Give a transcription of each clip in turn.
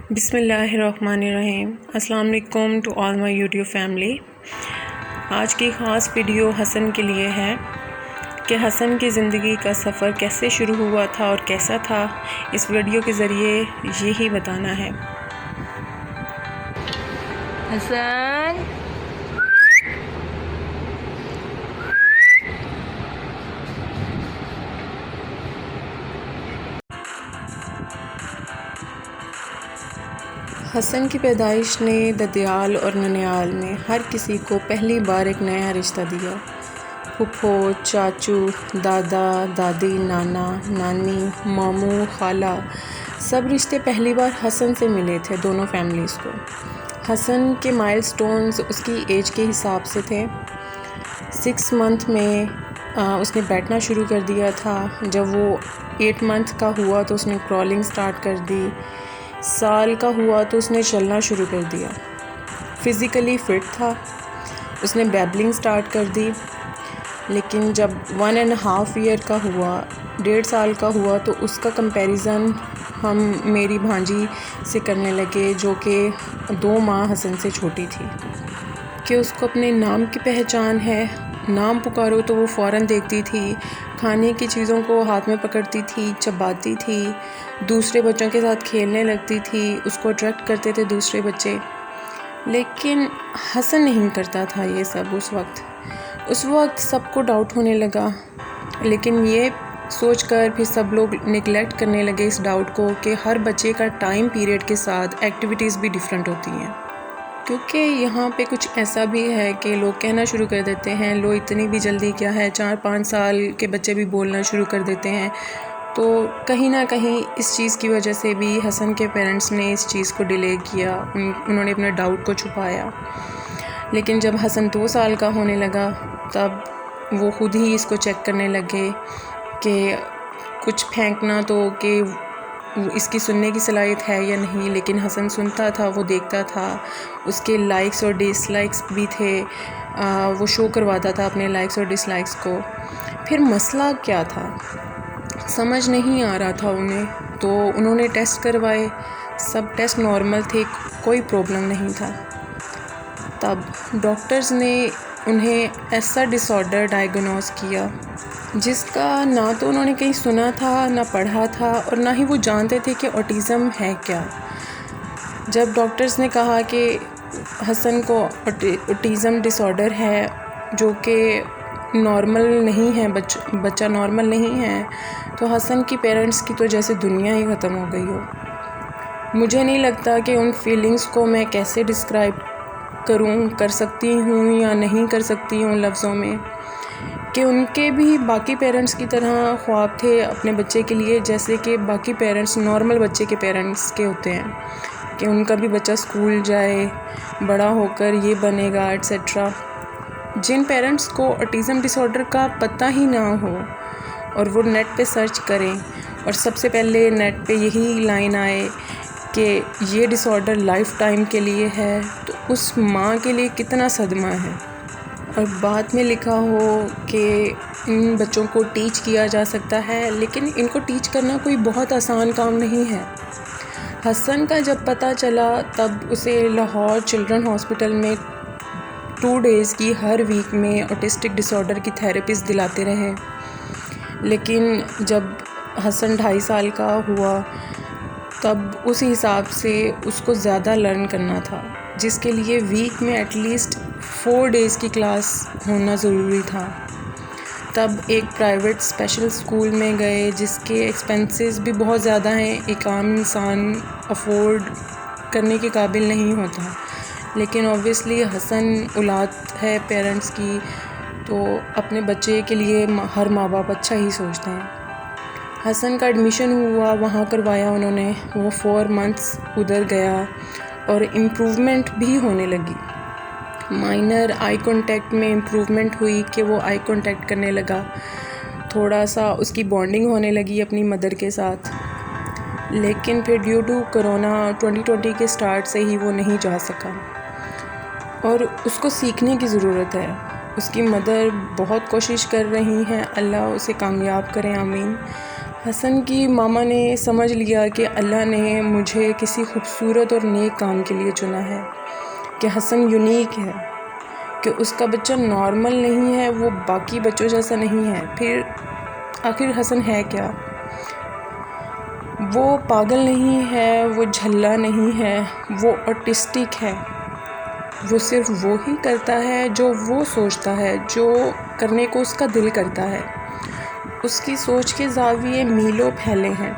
بسم اللہ الرحمن الرحیم۔ السلام علیکم to all my YouTube family. آج کی خاص ویڈیو حسن کے لیے ہے کہ حسن کی زندگی کا سفر کیسے شروع ہوا تھا اور کیسا تھا، اس ویڈیو کے ذریعے یہی بتانا ہے۔ حسن حسن کی پیدائش نے ددیال اور ننیال میں ہر کسی کو پہلی بار ایک نیا رشتہ دیا۔ پھپھو، چاچو، دادا، دادی، نانا، نانی، ماموں، خالہ، سب رشتے پہلی بار حسن سے ملے تھے دونوں فیملیز کو۔ حسن کے مائل سٹونز اس کی ایج کے حساب سے تھے۔ 6 منتھ میں اس نے بیٹھنا شروع کر دیا تھا۔ جب وہ 8 منتھ کا ہوا تو اس نے کرالنگ سٹارٹ کر دی۔ سال کا ہوا تو اس نے چلنا شروع کر دیا۔ فزیکلی فٹ تھا۔ اس نے بیبلنگ سٹارٹ کر دی۔ لیکن جب 1.5 ایئر کا ہوا، 1.5 سال کا ہوا، تو اس کا کمپیریزن ہم میری بھانجی سے کرنے لگے جو کہ 2 ماہ حسن سے چھوٹی تھی، کہ اس کو اپنے نام کی پہچان ہے۔ نام پکارو تو وہ فوراً دیکھتی تھی، کھانے کی چیزوں کو ہاتھ میں پکڑتی تھی، چباتی تھی، دوسرے بچوں کے ساتھ کھیلنے لگتی تھی، اس کو اٹریکٹ کرتے تھے دوسرے بچے۔ لیکن حسن نہیں کرتا تھا یہ سب اس وقت سب کو ڈاؤٹ ہونے لگا، لیکن یہ سوچ کر پھر سب لوگ نگلیکٹ کرنے لگے اس ڈاؤٹ کو کہ ہر بچے کا ٹائم پیریڈ کے ساتھ ایکٹیویٹیز بھی ڈیفرنٹ ہوتی ہیں۔ کیونکہ یہاں پہ کچھ ایسا بھی ہے کہ لوگ کہنا شروع کر دیتے ہیں، لو اتنی بھی جلدی کیا ہے، 4-5 سال کے بچے بھی بولنا شروع کر دیتے ہیں۔ تو کہیں نہ کہیں اس چیز کی وجہ سے بھی حسن کے پیرنٹس نے اس چیز کو ڈیلے کیا، انہوں نے اپنے ڈاؤٹ کو چھپایا۔ لیکن جب حسن 2 سال کا ہونے لگا تب وہ خود ہی اس کو چیک کرنے لگے کہ کچھ پھینکنا تو کہ اس کی سننے کی صلاحیت ہے یا نہیں۔ لیکن حسن سنتا تھا، وہ دیکھتا تھا، اس کے لائکس اور ڈس لائکس بھی تھے، وہ شو کرواتا تھا اپنے لائکس اور ڈس لائکس کو۔ پھر مسئلہ کیا تھا سمجھ نہیں آ رہا تھا انہیں، تو انہوں نے ٹیسٹ کروائے، سب ٹیسٹ نارمل تھے، کوئی پرابلم نہیں تھا۔ تب ڈاکٹرز نے انہیں ایسا ڈس آرڈر ڈائیگنوز کیا جس کا نہ تو انہوں نے کہیں سنا تھا، نہ پڑھا تھا، اور نہ ہی وہ جانتے تھے کہ آٹزم ہے کیا۔ جب ڈاکٹرز نے کہا کہ حسن کو آٹزم ڈس آرڈر ہے جو کہ نارمل نہیں ہے، بچہ نارمل نہیں ہے، تو حسن کی پیرنٹس کی تو جیسے دنیا ہی ختم ہو گئی ہو۔ مجھے نہیں لگتا کہ ان فیلنگز کو میں کیسے ڈسکرائب کر سکتی ہوں یا نہیں کر سکتی ہوں لفظوں میں، کہ ان کے بھی باقی پیرنٹس کی طرح خواب تھے اپنے بچے کے لیے، جیسے کہ باقی پیرنٹس نارمل بچے کے پیرنٹس کے ہوتے ہیں، کہ ان کا بھی بچہ اسکول جائے، بڑا ہو کر یہ بنے گا ایٹسیٹرا۔ جن پیرنٹس کو آٹزم ڈس آرڈر کا پتہ ہی نہ ہو اور وہ نیٹ پہ سرچ کریں اور سب سے پہلے نیٹ پہ یہی لائن آئے کہ یہ ڈس آرڈر لائف ٹائم کے لیے ہے، تو اس ماں کے لیے کتنا صدمہ ہے۔ اور بعد میں لکھا ہو کہ ان بچوں کو ٹیچ کیا جا سکتا ہے، لیکن ان کو ٹیچ کرنا کوئی بہت آسان کام نہیں ہے۔ حسن کا جب پتہ چلا تب اسے لاہور چلڈرن ہاسپٹل میں 2 ڈیز کی ہر ویک میں آٹسٹک ڈس آرڈر کی تھیراپیز دلاتے رہے۔ لیکن جب حسن 2.5 سال کا ہوا تب اس حساب سے اس کو زیادہ لرن کرنا تھا، جس کے لیے ویک میں ایٹ لیسٹ 4 ڈیز کی کلاس ہونا ضروری تھا۔ تب ایک پرائیویٹ اسپیشل اسکول میں گئے جس کے ایکسپینسز بھی بہت زیادہ ہیں، ایک عام انسان افورڈ کرنے کے قابل نہیں ہوتا۔ لیکن اوبویسلی حسن اولاد ہے پیرنٹس کی، تو اپنے بچے کے لیے ہر ماں باپ اچھا ہی سوچتے ہیں۔ حسن کا ایڈمیشن ہوا، وہاں کروایا انہوں نے، وہ 4 منتھس ادھر گیا اور امپروومنٹ بھی ہونے لگی۔ مائنر آئی کانٹیکٹ میں امپروومنٹ ہوئی کہ وہ آئی کانٹیکٹ کرنے لگا، تھوڑا سا اس کی بانڈنگ ہونے لگی اپنی مدر کے ساتھ۔ لیکن پھر ڈیو ٹو کرونا 2020 کے سٹارٹ سے ہی وہ نہیں جا سکا، اور اس کو سیکھنے کی ضرورت ہے۔ اس کی مدر بہت کوشش کر رہی ہیں، اللہ اسے کامیاب کریں، آمین۔ حسن کی ماما نے سمجھ لیا کہ اللہ نے مجھے کسی خوبصورت اور نیک کام کے لیے چنا ہے، کہ حسن یونیک ہے، کہ اس کا بچہ نارمل نہیں ہے، وہ باقی بچوں جیسا نہیں ہے۔ پھر آخر حسن ہے کیا؟ وہ پاگل نہیں ہے، وہ جھلا نہیں ہے، وہ آٹسٹک ہے۔ وہ صرف وہی کرتا ہے جو وہ سوچتا ہے، جو کرنے کو اس کا دل کرتا ہے۔ اس کی سوچ کے زاویے میلوں پھیلے ہیں۔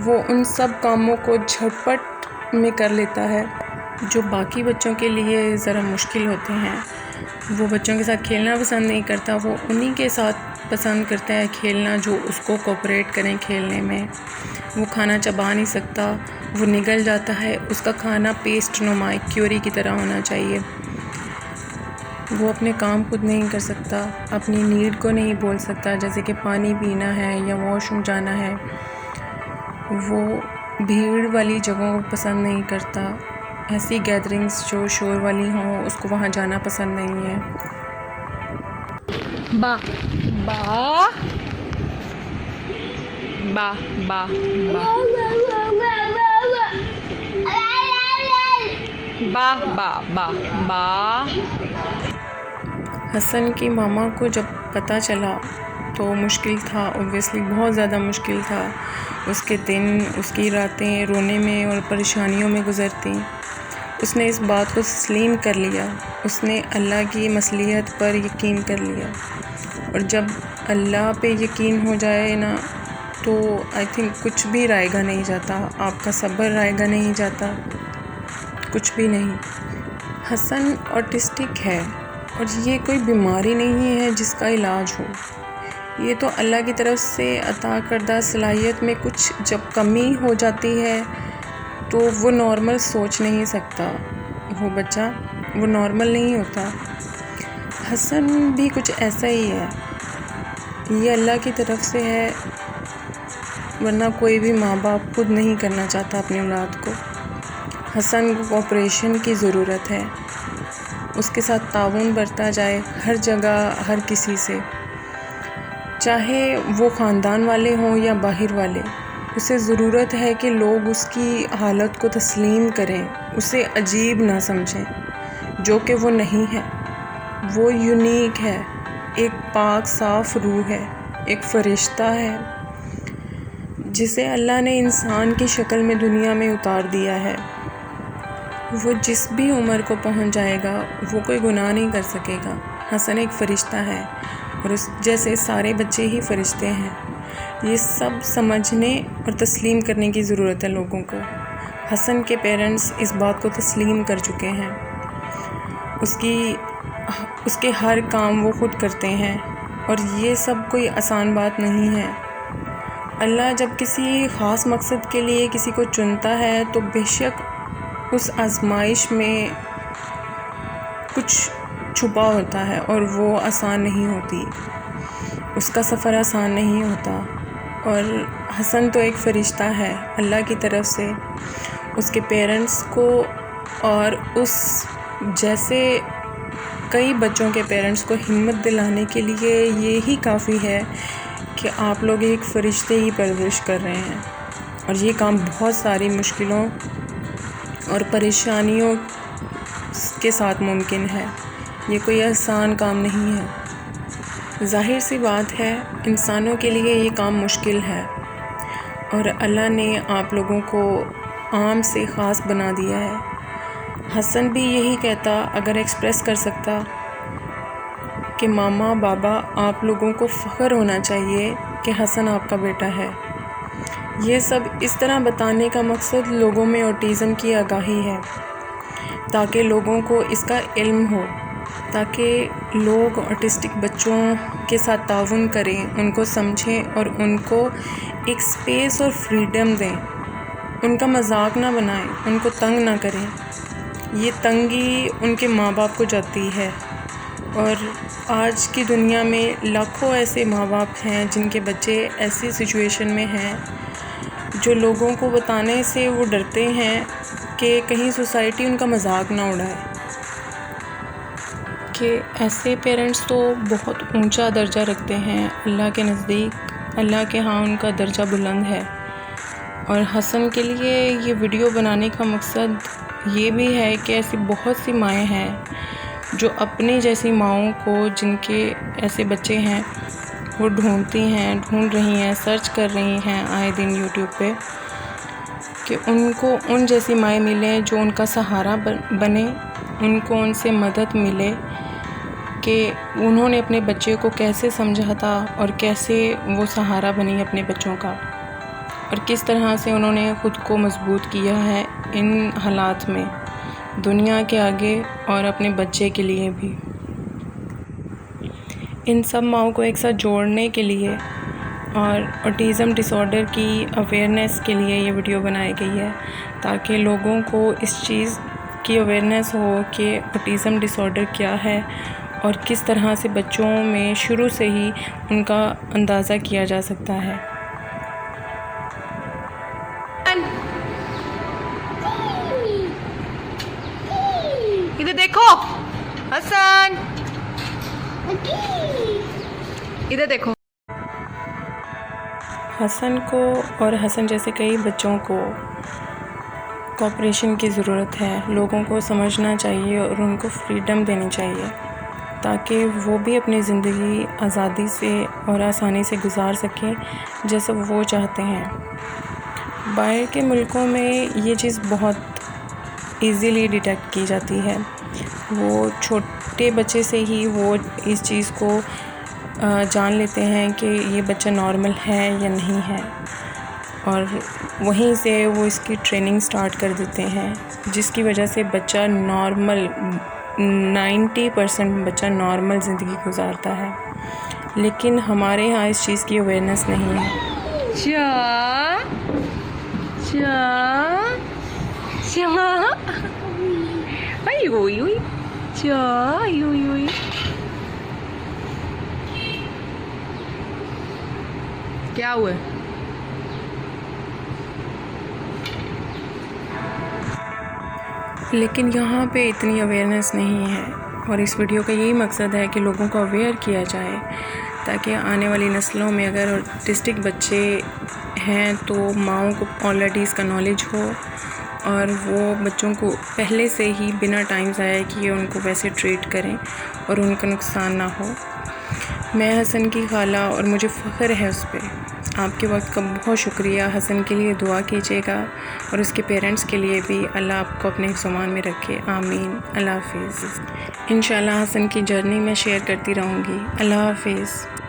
وہ ان سب کاموں کو جھٹ پٹ میں کر لیتا ہے جو باقی بچوں کے لیے ذرا مشکل ہوتے ہیں۔ وہ بچوں کے ساتھ کھیلنا پسند نہیں کرتا، وہ انہی کے ساتھ پسند کرتا ہے کھیلنا جو اس کو کوپریٹ کریں کھیلنے میں۔ وہ کھانا چبا نہیں سکتا، وہ نگل جاتا ہے، اس کا کھانا پیسٹ نما کیوری کی طرح ہونا چاہیے۔ وہ اپنے کام خود نہیں کر سکتا، اپنی نیڈ کو نہیں بول سکتا، جیسے کہ پانی پینا ہے یا واش روم جانا ہے۔ وہ بھیڑ والی جگہوں کو پسند نہیں کرتا، ایسی گیدرنگز جو شور والی ہوں اس کو وہاں جانا پسند نہیں ہے۔ با با با با با با با با۔ حسن کی ماما کو جب پتہ چلا تو مشکل تھا، اوبویسلی بہت زیادہ مشکل تھا۔ اس کے دن، اس کی راتیں رونے میں اور پریشانیوں میں گزرتیں۔ اس نے اس بات کو تسلیم کر لیا، اس نے اللہ کی مصلحت پر یقین کر لیا۔ اور جب اللہ پہ یقین ہو جائے نا تو آئی تھنک کچھ بھی رائے گا نہیں جاتا، آپ کا صبر رائے گا نہیں جاتا، کچھ بھی نہیں۔ حسن آٹسٹک ہے اور یہ کوئی بیماری نہیں ہے جس کا علاج ہو۔ یہ تو اللہ کی طرف سے عطا کردہ صلاحیت میں کچھ جب کمی ہو جاتی ہے تو وہ نارمل سوچ نہیں سکتا، وہ بچہ وہ نارمل نہیں ہوتا۔ حسن بھی کچھ ایسا ہی ہے، یہ اللہ کی طرف سے ہے، ورنہ کوئی بھی ماں باپ خود نہیں کرنا چاہتا اپنی اولاد کو۔ حسن کو کوآپریشن کی ضرورت ہے، اس کے ساتھ تعاون برتا جائے ہر جگہ، ہر کسی سے، چاہے وہ خاندان والے ہوں یا باہر والے۔ اسے ضرورت ہے کہ لوگ اس کی حالت کو تسلیم کریں، اسے عجیب نہ سمجھیں، جو کہ وہ نہیں ہے۔ وہ یونیک ہے، ایک پاک صاف روح ہے، ایک فرشتہ ہے جسے اللہ نے انسان کی شکل میں دنیا میں اتار دیا ہے۔ وہ جس بھی عمر کو پہنچ جائے گا وہ کوئی گناہ نہیں کر سکے گا۔ حسن ایک فرشتہ ہے اور اس جیسے سارے بچے ہی فرشتے ہیں۔ یہ سب سمجھنے اور تسلیم کرنے کی ضرورت ہے لوگوں کو۔ حسن کے پیرنٹس اس بات کو تسلیم کر چکے ہیں، اس کے ہر کام وہ خود کرتے ہیں، اور یہ سب کوئی آسان بات نہیں ہے۔ اللہ جب کسی خاص مقصد کے لیے کسی کو چنتا ہے تو بے شک اس آزمائش میں کچھ چھپا ہوتا ہے اور وہ آسان نہیں ہوتی، اس کا سفر آسان نہیں ہوتا۔ اور حسن تو ایک فرشتہ ہے اللہ کی طرف سے، اس کے پیرنٹس کو اور اس جیسے کئی بچوں کے پیرنٹس کو ہمت دلانے کے لیے یہی کافی ہے کہ آپ لوگ ایک فرشتے ہی پرورش کر رہے ہیں، اور یہ کام بہت ساری مشکلوں اور پریشانیوں کے ساتھ ممکن ہے، یہ کوئی آسان کام نہیں ہے۔ ظاہر سی بات ہے انسانوں کے لیے یہ کام مشکل ہے، اور اللہ نے آپ لوگوں کو عام سے خاص بنا دیا ہے۔ حسن بھی یہی کہتا اگر ایکسپریس کر سکتا کہ ماما بابا آپ لوگوں کو فخر ہونا چاہیے کہ حسن آپ کا بیٹا ہے۔ یہ سب اس طرح بتانے کا مقصد لوگوں میں آٹزم کی آگاہی ہے، تاکہ لوگوں کو اس کا علم ہو، تاکہ لوگ آٹسٹک بچوں کے ساتھ تعاون کریں، ان کو سمجھیں اور ان کو ایک سپیس اور فریڈم دیں، ان کا مذاق نہ بنائیں، ان کو تنگ نہ کریں۔ یہ تنگی ان کے ماں باپ کو جاتی ہے، اور آج کی دنیا میں لاکھوں ایسے ماں باپ ہیں جن کے بچے ایسی سچویشن میں ہیں جو لوگوں کو بتانے سے وہ ڈرتے ہیں کہ کہیں سوسائٹی ان کا مذاق نہ اڑائے، کہ ایسے پیرنٹس تو بہت اونچا درجہ رکھتے ہیں اللہ کے نزدیک، اللہ کے ہاں ان کا درجہ بلند ہے۔ اور حسن کے لیے یہ ویڈیو بنانے کا مقصد یہ بھی ہے کہ ایسی بہت سی مائیں ہیں جو اپنی جیسی ماؤں کو، جن کے ایسے بچے ہیں، وہ ڈھونڈ رہی ہیں، سرچ کر رہی ہیں آئے دن یوٹیوب پہ، کہ ان کو ان جیسی مائیں ملیں جو ان کا سہارا بنے، ان کو ان سے مدد ملے کہ انہوں نے اپنے بچے کو کیسے سمجھا تھا اور کیسے وہ سہارا بنی اپنے بچوں کا، اور کس طرح سے انہوں نے خود کو مضبوط کیا ہے ان حالات میں، دنیا کے آگے اور اپنے بچے کے لیے بھی۔ ان سب ماؤں کو ایک ساتھ جوڑنے کے لیے اور آٹزم ڈس آرڈر کی اویئرنیس کے لیے یہ ویڈیو بنائی گئی ہے، تاکہ لوگوں کو اس چیز کی اویئرنیس ہو کہ آٹزم ڈس آرڈر کیا ہے اور کس طرح سے بچوں میں شروع سے ہی ان کا اندازہ کیا جا سکتا ہے۔ ادھر دیکھو حسن، ادھر دیکھو۔ حسن کو اور حسن جیسے کئی بچوں کو کوآپریشن کی ضرورت ہے، لوگوں کو سمجھنا چاہیے اور ان کو فریڈم دینی چاہیے تاکہ وہ بھی اپنی زندگی آزادی سے اور آسانی سے گزار سکیں جیسا وہ چاہتے ہیں۔ باہر کے ملکوں میں یہ چیز بہت ایزیلی ڈیٹیکٹ کی جاتی ہے، وہ چھوٹے بچے سے ہی وہ اس چیز کو جان لیتے ہیں کہ یہ بچہ نارمل ہے یا نہیں ہے، اور وہیں سے وہ اس کی ٹریننگ سٹارٹ کر دیتے ہیں، جس کی وجہ سے بچہ نارمل 90% بچہ نارمل زندگی گزارتا ہے، لیکن ہمارے ہاں اس چیز کی اویئرنیس نہیں ہے۔ کیا ہوا؟ لیکن یہاں پہ اتنی اویئرنیس نہیں ہے، اور اس ویڈیو کا یہی مقصد ہے کہ لوگوں کو اویئر کیا جائے تاکہ آنے والی نسلوں میں اگر آٹسٹک بچے ہیں تو ماؤں کو آلریڈی اس کا نالج ہو اور وہ بچوں کو پہلے سے ہی بنا ٹائم ضائع کیے ان کو ویسے ٹریٹ کریں اور ان کا نقصان نہ ہو۔ میں حسن کی خالہ اور مجھے فخر ہے اس پہ۔ آپ کے وقت کا بہت شکریہ۔ حسن کے لیے دعا کیجیے گا اور اس کے پیرنٹس کے لیے بھی، اللہ آپ کو اپنے حفظ و امان میں رکھے، آمین۔ اللہ حافظ۔ انشاءاللہ حسن کی جرنی میں شیئر کرتی رہوں گی۔ اللہ حافظ۔